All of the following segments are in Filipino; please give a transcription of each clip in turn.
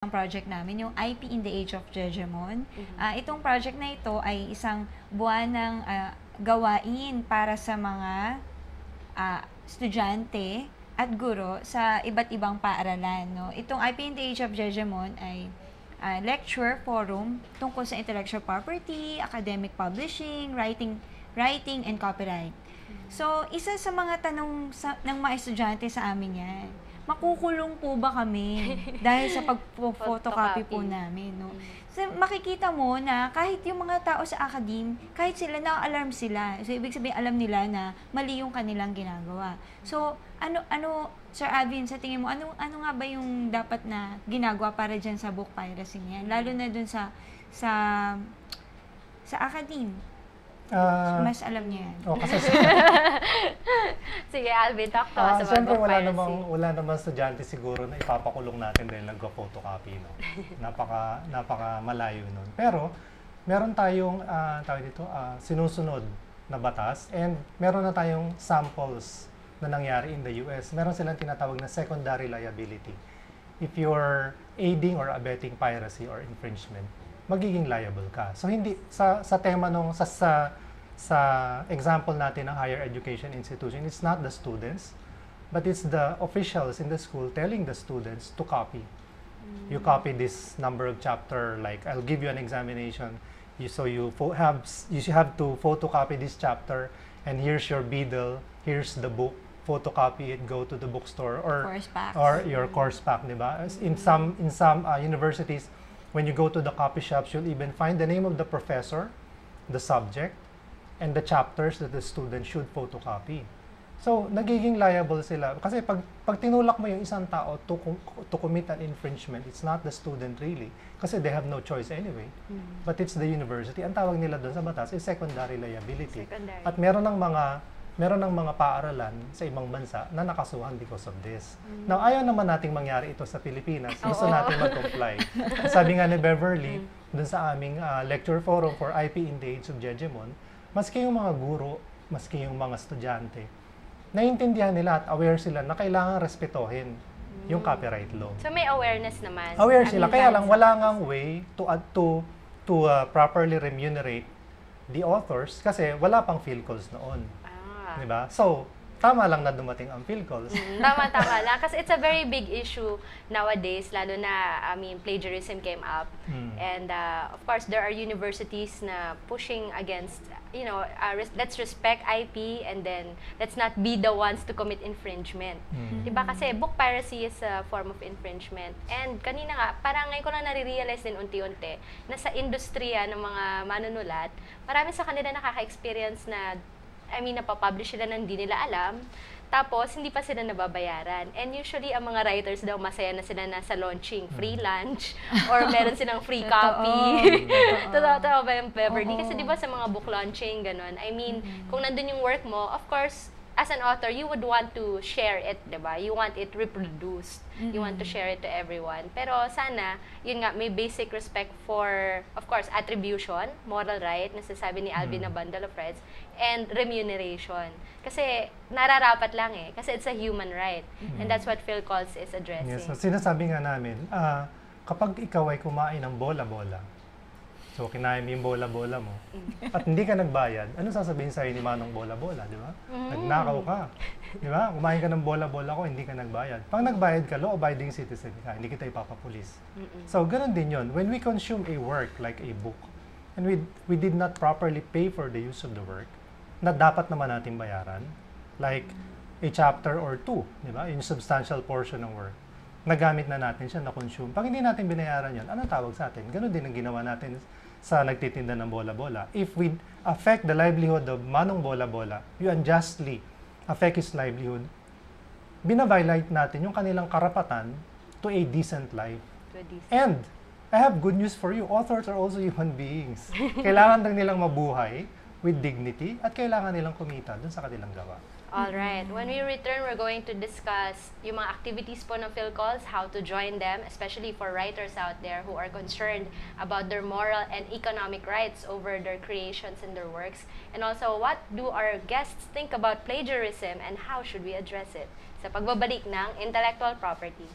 ang project namin, yung IP in the Age of Jejemon. Itong project na ito ay isang buwan ng gawain para sa mga estudyante at guro sa iba't ibang paaralan. No? Itong IP in the Age of Jejemon ay lecture forum tungkol sa intellectual property, academic publishing, writing and copyright. So, isa sa mga tanong ng mga estudyante sa amin yan, makukulong po ba kami dahil sa pag-photocopy po namin, no? So, makikita mo na kahit yung mga tao sa academe, kahit sila, na-alarm sila. So, ibig sabihin, alam nila na mali yung kanilang ginagawa. So, Sir Alvin, sa tingin mo, ano nga ba yung dapat na ginagawa para dyan sa book piracy niyan? Lalo na dun sa academe. Mas alam niya yan. Kasi Sige, Alvin, talk to us about siyempre, book piracy. wala namang estudyante siguro na ipapakulong natin dahil nagpa-photocopy, no? Napaka malayo nun. Pero, meron tayong, sinusunod na batas and meron na tayong samples na nangyari in the US. Meron silang tinatawag na secondary liability. If you're aiding or abetting piracy or infringement, magiging liable ka. So hindi sa tema nung sa example natin ng higher education institution, it's not the students, but it's the officials in the school telling the students to copy. You copy this number of chapter, like I'll give you an examination. You have to photocopy this chapter, and here's your Beadle, here's the book. Photocopy it, go to the bookstore or your course pack, di ba? In some universities, when you go to the copy shops, you'll even find the name of the professor, the subject, and the chapters that the student should photocopy. So, nagiging liable sila. Kasi pag tinulak mo yung isang tao to commit an infringement, it's not the student really. Kasi they have no choice anyway. But it's the university. Ang tawag nila doon sa batas is secondary liability. At meron ng mga paaralan sa ibang bansa na nakasuhan because of this. Now, ayaw naman nating mangyari ito sa Pilipinas. Gusto natin mag-comply. Sabi nga ni Beverly, dun sa aming lecture forum for IP in the Age of Jejemon, maski yung mga guro, maski yung mga estudyante, naiintindihan nila at aware sila na kailangan respetohin yung copyright law. So may awareness naman. Aware sila, kaya lang wala ngang way to properly remunerate the authors kasi wala pang field calls noon. Diba? So, tama lang na dumating ang field calls. Tama lang. Kasi it's a very big issue nowadays, lalo na, plagiarism came up. And, of course, there are universities na pushing against, let's respect IP and then let's not be the ones to commit infringement. Diba? Kasi book piracy is a form of infringement. And kanina nga, parang ngayon ko lang nare-realize din unti-unti na sa industriya ng mga manunulat, marami sa kanila nakaka-experience na napapublish sila na hindi nila alam, tapos hindi pa sila nababayaran. And usually, ang mga writers daw masaya na sila nasa launching, free lunch, or meron silang free copy. Totoo ba yung Beverly? Kasi di ba sa mga book launching, ganun. Kung nandun yung work mo, of course, as an author, you would want to share it, di ba? You want it reproduced. You want to share it to everyone. Pero sana, yun nga, may basic respect for, of course, attribution, moral right, nasasabi ni Alvin na bundle of rights, and remuneration. Kasi nararapat lang kasi it's a human right. And that's what Phil Calls is addressing. Yes, so sinasabi nga namin, kapag ikaw ay kumain ng bola-bola, so, kinain mo yung bola-bola mo. At hindi ka nagbayad, ano sasabihin sa'yo ni Manong bola-bola, di ba? Nagnakaw ka. Di ba? Kumain ka ng bola-bola ko, hindi ka nagbayad. Pag nagbayad ka, law-abiding citizen ka, hindi kita ipapapulis. So, ganun din yun. When we consume a work like a book, and we did not properly pay for the use of the work, na dapat naman natin bayaran, like a chapter or two, di ba? Yung substantial portion ng work. Nagamit na natin siya, na-consume. Pag hindi natin binayaran yun, anong tawag sa atin? Ganun din ang ginawa natin sa nagtitinda ng bola-bola. If we affect the livelihood of Manong bola-bola, you unjustly affect his livelihood, binaviolate natin yung kanilang karapatan to a decent life. And, I have good news for you. Authors are also human beings. Kailangan lang nilang mabuhay with dignity at kailangan nilang kumita dun sa kanilang gawa. Alright. When we return, we're going to discuss yung mga activities po ng PhilCalls, how to join them, especially for writers out there who are concerned about their moral and economic rights over their creations and their works. And also, what do our guests think about plagiarism and how should we address it? Sa pagbabalik ng intellectual property.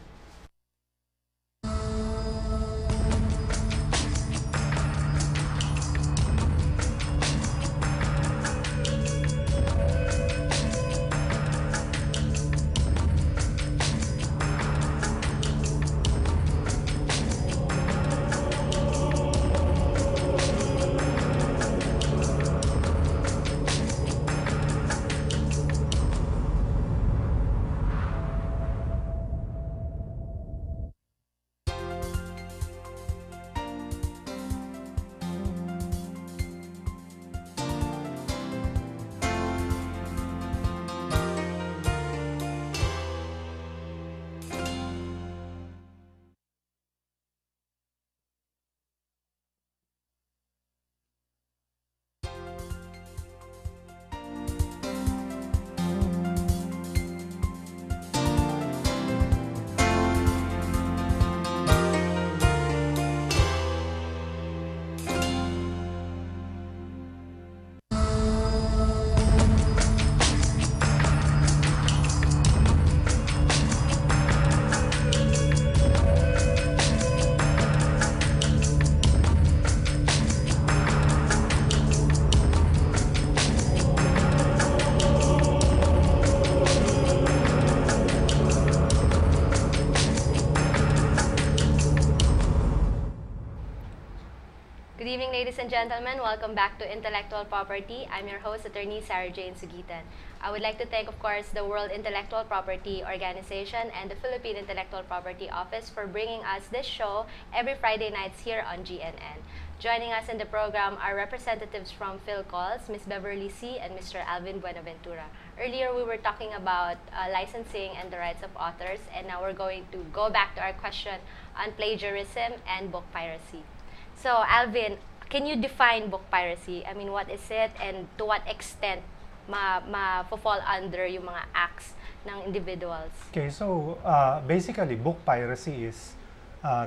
Good evening, ladies and gentlemen. Welcome back to Intellectual Property. I'm your host, Attorney Sarah Jane Sugitan. I would like to thank, of course, the World Intellectual Property Organization and the Philippine Intellectual Property Office for bringing us this show every Friday nights here on GNN. Joining us in the program are representatives from PhilCalls, Ms. Beverly C. and Mr. Alvin Buenaventura. Earlier, we were talking about licensing and the rights of authors, and now we're going to go back to our question on plagiarism and book piracy. So, Alvin, can you define book piracy? I mean, what is it and to what extent ma-fall under yung mga acts ng individuals? Okay, so basically, book piracy is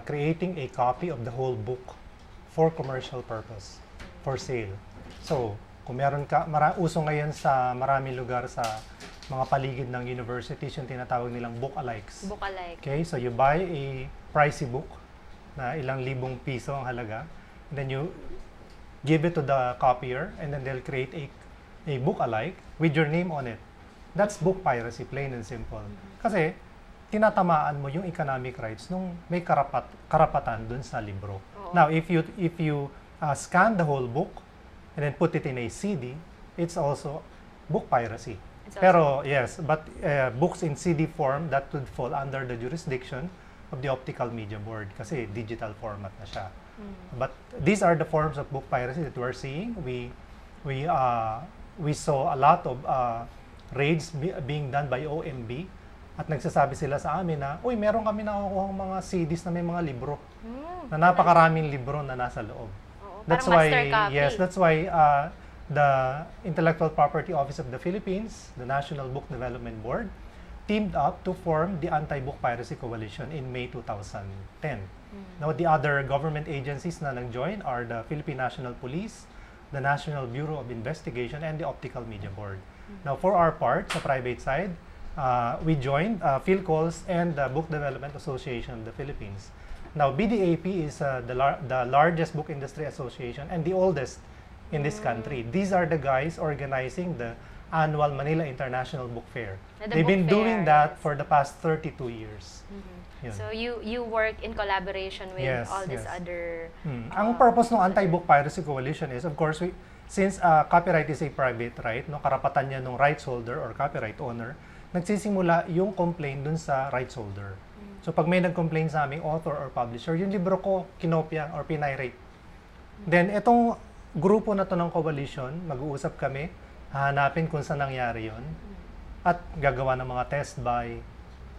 creating a copy of the whole book for commercial purpose, for sale. So, kung meron ka, uso ngayon sa maraming lugar sa mga paligid ng universities, yung tinatawag nilang book-alikes. Book-alike. Okay, so you buy a pricey book na ilang libong piso ang halaga, and then you give it to the copier, and then they'll create a book-alike with your name on it. That's book piracy, plain and simple. Kasi, tinatamaan mo yung economic rights nung may karapatan dun sa libro. Oo. Now, if you scan the whole book and then put it in a CD, it's also book piracy. It's Pero yes, but books in CD form, that would fall under the jurisdiction of the Optical Media Board kasi digital format na siya. But these are the forms of book piracy that we're seeing. We saw a lot of raids being done by OMB at nagsasabi sila sa amin na, uy, meron kami nakukuha mga CDs na may mga libro, na napakaraming libro na nasa loob. Oo, That's parang why, master copy. yes, that's why the Intellectual Property Office of the Philippines, the National Book Development Board, teamed up to form the Anti-Book Piracy Coalition in May 2010. Now, the other government agencies na nag-join are the Philippine National Police, the National Bureau of Investigation, and the Optical Media Board. Now, for our part, sa private side, we joined PhilCalls and the Book Development Association of the Philippines. Now, BDAP is the largest book industry association and the oldest in this country. These are the guys organizing the annual Manila International Book Fair. The They've book been doing fair, that yes. for the past 32 years. Yun. So, you work in collaboration with Yes, all these yes. other... Ang purpose ng Anti-Book Piracy Coalition is, of course, since copyright is a private right, no, karapatan niya ng rights holder or copyright owner, nagsisimula yung complaint dun sa rights holder. So, pag may nag-complain sa aming author or publisher, yung libro ko kinopya or pinirate. Then, itong grupo na to ng coalition, mag-uusap kami, hahanapin kung saan nangyari yon at gagawa ng mga test buy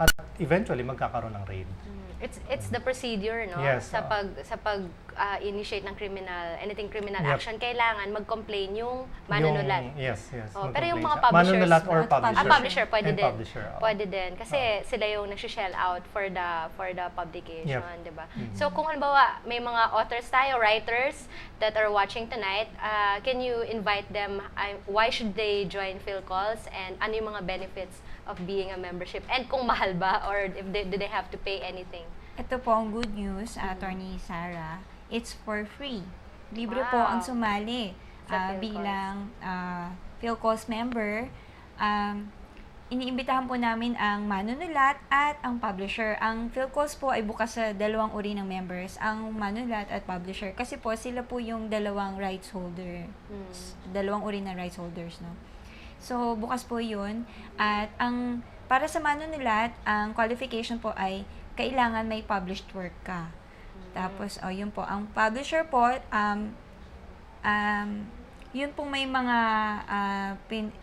at eventually magkakaroon ng raid. It's the procedure, no? Yes, Sa pag initiate ng anything criminal Yep. action, kailangan mag-complain yung manunulat. Yes. Oh, pero yung mag-complain mga siya. publishers, Manunulat or Publisher. publisher. publisher, pwede And din. Publisher, oo. Pwede din. Kasi sila yung nag-shell out for the publication, Yep. di ba? So, kung halimbawa, may mga authors tayo, writers that are watching tonight, can you invite them, why should they join PhilCalls, and ano yung mga benefits of being a membership? And kung mahal ba, or if do they have to pay anything? Ito po ang good news, Attorney Sarah. It's for free. Libre po Wow. ang sumali Sa PhilCalls. bilang PhilCalls member. Iniimbitahan po namin ang manunulat at ang publisher. Ang PhilCalls po ay bukas sa dalawang uri ng members, ang manunulat at publisher. Kasi po sila po yung dalawang rights holder. Dalawang uri ng rights holders, no? So, bukas po yun. At para sa manunulat, ang qualification po ay kailangan may published work ka. Tapos, yun po. Ang publisher po, yun pong may mga,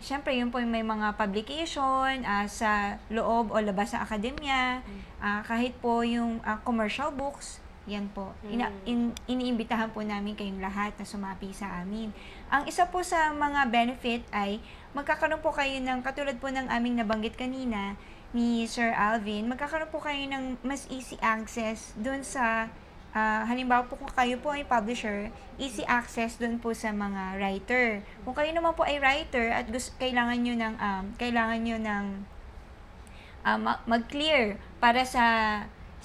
syempre, yun po may mga publication sa loob o labas ng akademya, kahit po yung commercial books, yan po. Iniimbitahan po namin kayong lahat na sumapi sa amin. Ang isa po sa mga benefit ay magkakaroon po kayo ng, katulad po ng aming nabanggit kanina, ni Sir Alvin, magkakaroon po kayo ng mas easy access doon sa, halimbawa po kung kayo po ay publisher, easy access doon po sa mga writer. Kung kayo naman po ay writer at kailangan nyo ng mag-clear para sa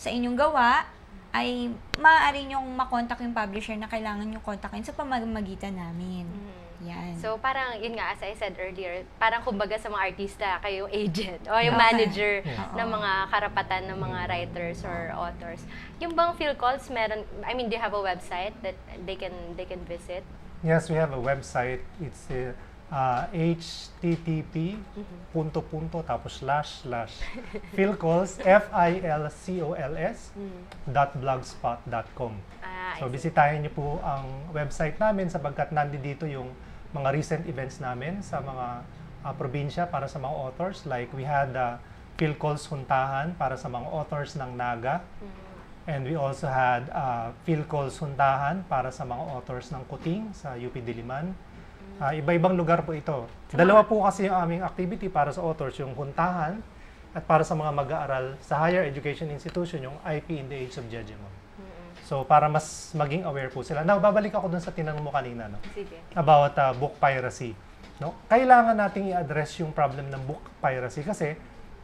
inyong gawa, ay maaari nyong makontak yung publisher na kailangan nyo kontakin sa pamamagitan namin. Yan. So parang, yun nga, as I said earlier, parang kumbaga sa mga artista, kayo yung agent o yung Okay. manager Yeah. ng mga karapatan ng mga writers or authors. Yung bang Phil Calls, meron, I mean, do you have a website that they can visit? Yes, we have a website. It's http tapos /philcols filcols.blogspot.com. I So see. bisitahin niyo po ang website namin sapagkat nandito yung mga recent events namin sa mga probinsya para sa mga authors. Like we had Philcols Huntahan para sa mga authors ng Naga. And we also had Philcols Huntahan para sa mga authors ng Kuting sa UP Diliman. Iba-ibang lugar po ito. Dalawa po kasi yung aming activity para sa authors, yung Huntahan at para sa mga mag-aaral sa higher education institution, yung IP in the Age of Jejemon. So para mas maging aware po sila. Now, babalik ako dun sa tinanong mo kanina, no? Sige. About book piracy. No? Kailangan nating i-address yung problem ng book piracy kasi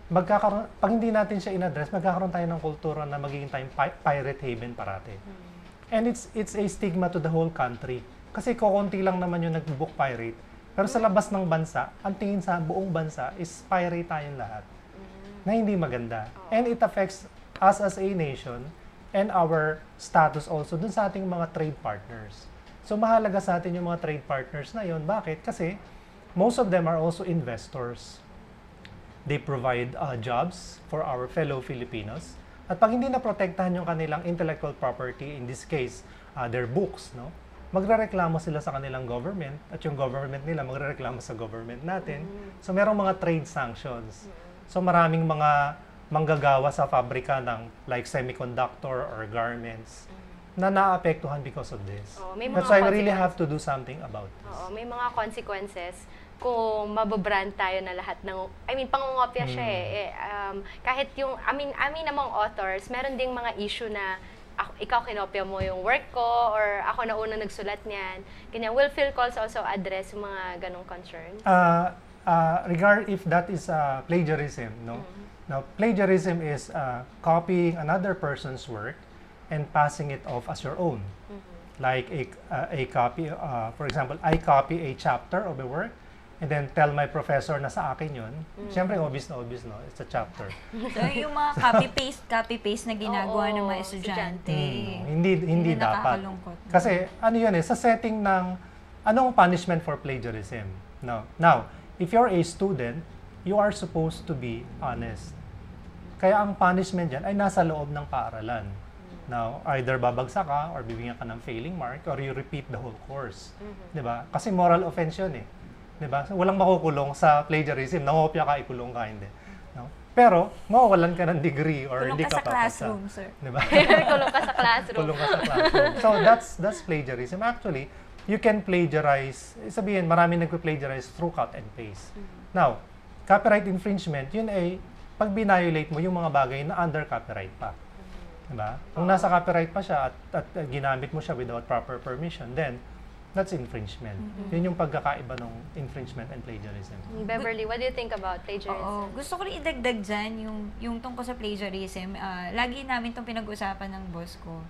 pag hindi natin siya in-address, magkakaroon tayo ng kultura na magiging tayong pirate haven parate. And it's a stigma to the whole country. Kasi kukunti lang naman yung nag-book pirate. Pero sa labas ng bansa, ang tingin sa buong bansa is pirate tayong lahat. Na hindi maganda. And it affects us as a nation and our status also dun sa ating mga trade partners. So mahalaga sa atin yung mga trade partners na yon. Bakit? Kasi most of them are also investors. They provide jobs for our fellow Filipinos. At pag hindi na protektahan yung kanilang intellectual property, in this case, their books, no? Magrereklamo sila sa kanilang government at yung government nila magrereklamo sa government natin. So merong mga trade sanctions. So maraming mga manggagawa sa fabrika ng like semiconductor or garments na naapektuhan because of this. May That's mga why we really consequences. have to do something about this. Oo, may mga consequences kung mababrand tayo na lahat ng, I mean, pangungopia siya kahit yung, I mean namang authors, meron ding mga issue na ikaw kinopya mo yung work ko or ako na unang nagsulat niyan. Ganyan, will Phil Calls also address yung mga ganong concerns? Regard if that is plagiarism, no? Now, plagiarism is copying another person's work and passing it off as your own. Like a copy, for example, I copy a chapter of a work and then tell my professor na sa akin yun. Siyempre, obvious na, no? It's a chapter. So, yung mga copy-paste na ginagawa ng mga estudyante. Hindi dapat. Nakakalungkot. Kasi ano yun sa setting ng anong punishment for plagiarism. No. Now, if you're a student, you are supposed to be honest. Kaya ang punishment dyan ay nasa loob ng paaralan. Now, either babagsak ka or bibigyan ka ng failing mark or you repeat the whole course. 'Di ba? Kasi moral offense yun 'Di ba? So, walang makukulong sa plagiarism. Nangopya ka, ikulong ka, hindi. No? Pero, mawawalan ka ng degree or Kulong hindi ka ka sa classroom, papasa. sir. 'Di ba? Kulong ka sa classroom. Kulong ka sa classroom. So that's plagiarism. Actually, you can plagiarize. Sabihin, marami nagpe-plagiarize through cut and paste. Now, copyright infringement, yun ay pag binayolate mo yung mga bagay na under copyright pa. Diba? Kung nasa copyright pa siya at ginamit mo siya without proper permission, then that's infringement. Yun yung pagkakaiba ng infringement and plagiarism. Beverly, what do you think about plagiarism? Oo. Gusto ko rin idagdag dyan yung tungkol sa plagiarism. Lagi namin itong pinag-usapan ng boss ko.